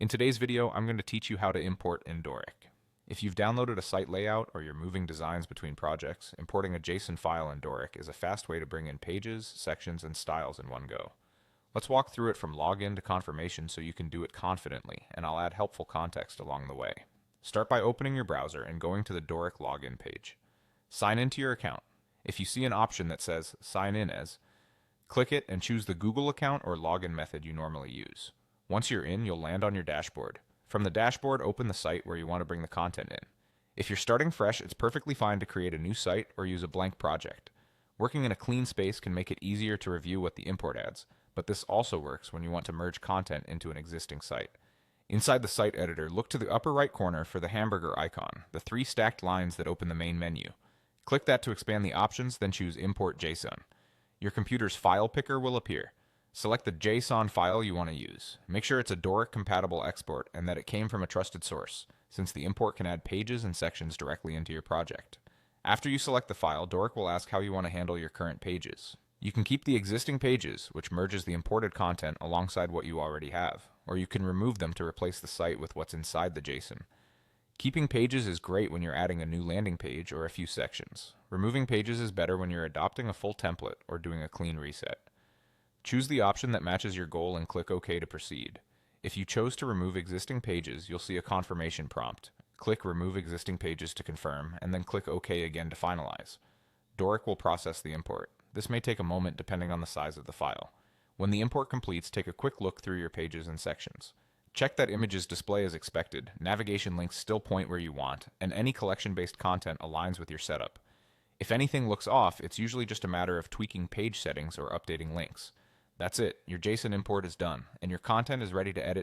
In today's video, I'm going to teach you how to import in Dorik. If you've downloaded a site layout or you're moving designs between projects, importing a JSON file in Dorik is a fast way to bring in pages, sections, and styles in one go. Let's walk through it from login to confirmation so you can do it confidently, and I'll add helpful context along the way. Start by opening your browser and going to the Dorik login page. Sign into your account. If you see an option that says Sign in as, click it and choose the Google account or login method you normally use. Once you're in, you'll land on your dashboard. From the dashboard, open the site where you want to bring the content in. If you're starting fresh, it's perfectly fine to create a new site or use a blank project. Working in a clean space can make it easier to review what the import adds, but this also works when you want to merge content into an existing site. Inside the site editor, look to the upper right corner for the hamburger icon, the three stacked lines that open the main menu. Click that to expand the options, then choose Import JSON. Your computer's file picker will appear. Select the JSON file you want to use. Make sure it's a Dorik-compatible export and that it came from a trusted source, since the import can add pages and sections directly into your project. After you select the file, Dorik will ask how you want to handle your current pages. You can keep the existing pages, which merges the imported content alongside what you already have, or you can remove them to replace the site with what's inside the JSON. Keeping pages is great when you're adding a new landing page or a few sections. Removing pages is better when you're adopting a full template or doing a clean reset. Choose the option that matches your goal and click OK to proceed. If you chose to remove existing pages, you'll see a confirmation prompt. Click Remove Existing Pages to confirm, and then click OK again to finalize. Dorik will process the import. This may take a moment depending on the size of the file. When the import completes, take a quick look through your pages and sections. Check that images display as expected, navigation links still point where you want, and any collection-based content aligns with your setup. If anything looks off, it's usually just a matter of tweaking page settings or updating links. That's it, your JSON import is done, and your content is ready to edit